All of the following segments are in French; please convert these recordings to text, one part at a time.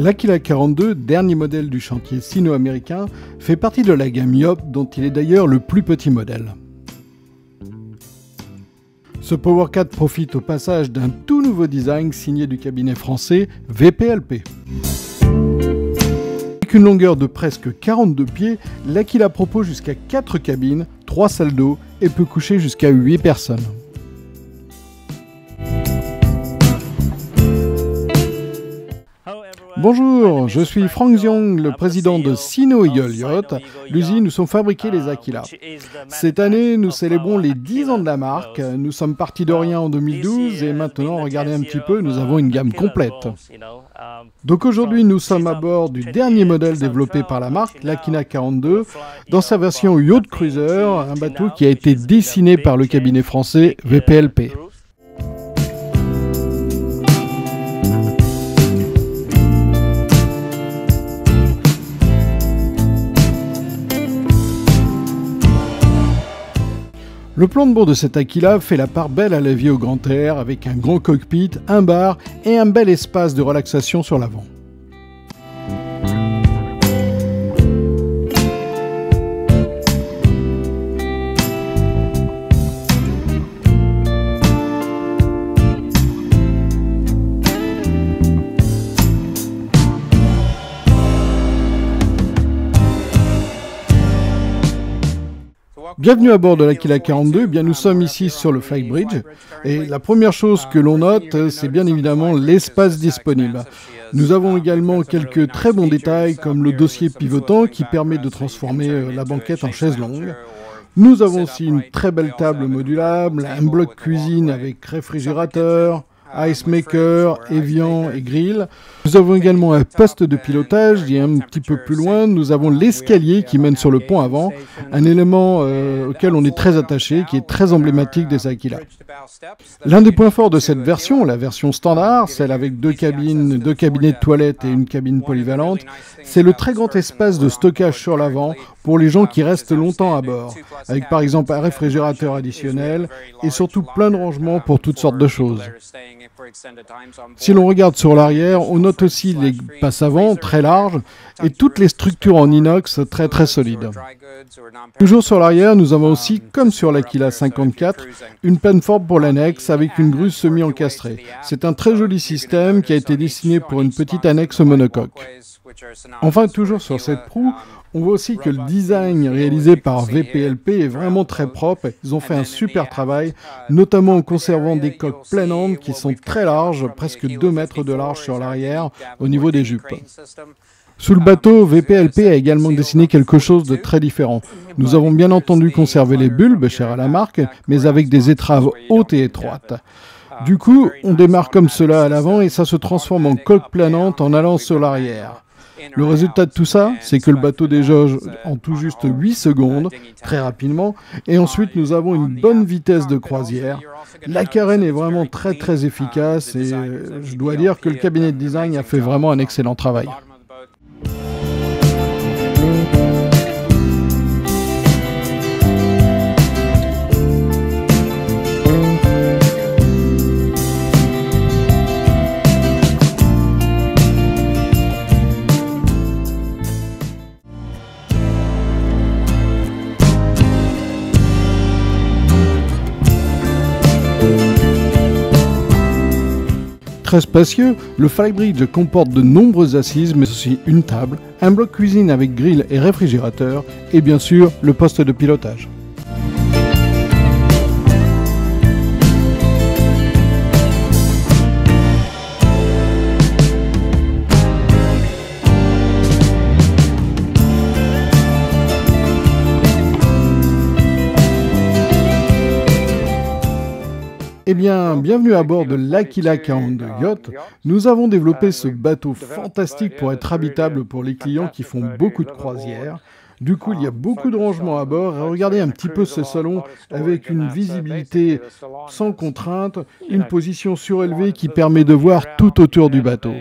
L'Aquila 42, dernier modèle du chantier sino-américain, fait partie de la gamme Yacht, dont il est d'ailleurs le plus petit modèle. Ce Power4 profite au passage d'un tout nouveau design signé du cabinet français VPLP. Avec une longueur de presque 42 pieds, l'Aquila propose jusqu'à 4 cabines, 3 salles d'eau et peut coucher jusqu'à 8 personnes. Bonjour, je suis Frank Xiong, le président de Sino Eagle Yacht, l'usine où sont fabriqués les Aquila. Cette année, nous célébrons les 10 ans de la marque. Nous sommes partis de rien en 2012 et maintenant, regardez un petit peu, nous avons une gamme complète. Donc aujourd'hui, nous sommes à bord du dernier modèle développé par la marque, l'Aquila 42, dans sa version Yacht Cruiser, un bateau qui a été dessiné par le cabinet français VPLP. Le plan de bord de cet Aquila fait la part belle à la vie au grand air avec un grand cockpit, un bar et un bel espace de relaxation sur l'avant. Bienvenue à bord de l'Aquila 42, nous sommes ici sur le Flybridge et la première chose que l'on note, c'est bien évidemment l'espace disponible. Nous avons également quelques très bons détails comme le dossier pivotant qui permet de transformer la banquette en chaise longue. Nous avons aussi une très belle table modulable, un bloc cuisine avec réfrigérateur, ice maker, évian et grill. Nous avons également un poste de pilotage et un petit peu plus loin, nous avons l'escalier qui mène sur le pont avant, un élément auquel on est très attaché, qui est très emblématique des Aquila. L'un des points forts de cette version, la version standard, celle avec deux cabines, deux cabinets de toilettes et une cabine polyvalente, c'est le très grand espace de stockage sur l'avant pour les gens qui restent longtemps à bord, avec par exemple un réfrigérateur additionnel et surtout plein de rangements pour toutes sortes de choses. Si l'on regarde sur l'arrière, on note aussi les passes avant très larges et toutes les structures en inox très solides. Toujours sur l'arrière, nous avons aussi, comme sur l'Aquila 54, une plateforme pour l'annexe avec une grue semi-encastrée. C'est un très joli système qui a été dessiné pour une petite annexe monocoque. Enfin, toujours sur cette proue, on voit aussi que le design réalisé par VPLP est vraiment très propre. Ils ont fait un super travail, notamment en conservant des coques planantes qui sont très larges, presque 2 mètres de large sur l'arrière, au niveau des jupes. Sous le bateau, VPLP a également dessiné quelque chose de très différent. Nous avons bien entendu conservé les bulbes, chers à la marque, mais avec des étraves hautes et étroites. Du coup, on démarre comme cela à l'avant et ça se transforme en coque planante en allant sur l'arrière. Le résultat de tout ça, c'est que le bateau déjauge en tout juste 8 secondes, très rapidement, et ensuite nous avons une bonne vitesse de croisière. La carène est vraiment très efficace et je dois dire que le cabinet de design a fait vraiment un excellent travail. Très spacieux, le Flybridge comporte de nombreuses assises, mais aussi une table, un bloc cuisine avec grill et réfrigérateur, et bien sûr le poste de pilotage. Eh bien, bienvenue à bord de l'Aquila 42 Yacht. Nous avons développé ce bateau fantastique pour être habitable pour les clients qui font beaucoup de croisières. Du coup, il y a beaucoup de rangements à bord. Regardez un petit peu ce salon avec une visibilité sans contrainte, une position surélevée qui permet de voir tout autour du bateau.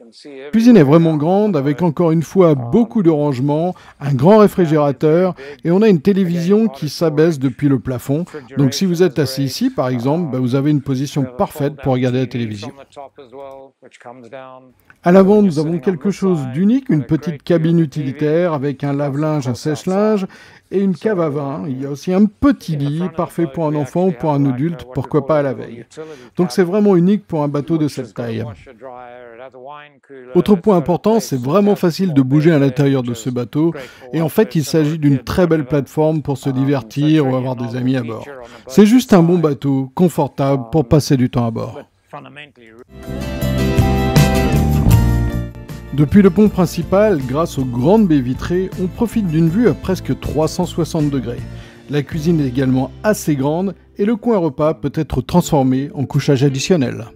La cuisine est vraiment grande, avec encore une fois beaucoup de rangements, un grand réfrigérateur, et on a une télévision qui s'abaisse depuis le plafond. Donc si vous êtes assis ici, par exemple, vous avez une position parfaite pour regarder la télévision. À l'avant, nous avons quelque chose d'unique, une petite cabine utilitaire avec un lave-linge, un sèche-linge et une cave à vin. Il y a aussi un petit lit, parfait pour un enfant ou pour un adulte, pourquoi pas à la veille. Donc c'est vraiment unique pour un bateau de cette taille. Autre point important, c'est vraiment facile de bouger à l'intérieur de ce bateau. Et en fait, il s'agit d'une très belle plateforme pour se divertir ou avoir des amis à bord. C'est juste un bon bateau, confortable pour passer du temps à bord. Depuis le pont principal, grâce aux grandes baies vitrées, on profite d'une vue à presque 360 degrés. La cuisine est également assez grande et le coin repas peut être transformé en couchage additionnel.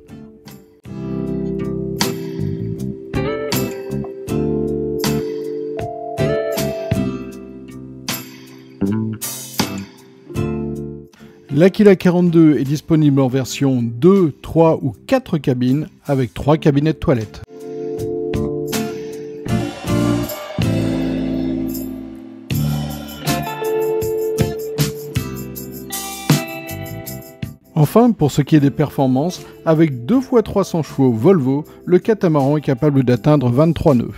L'Aquila 42 est disponible en version 2, 3 ou 4 cabines avec 3 cabinets de toilettes. Enfin, pour ce qui est des performances, avec 2 x 300 chevaux Volvo, le catamaran est capable d'atteindre 23 nœuds.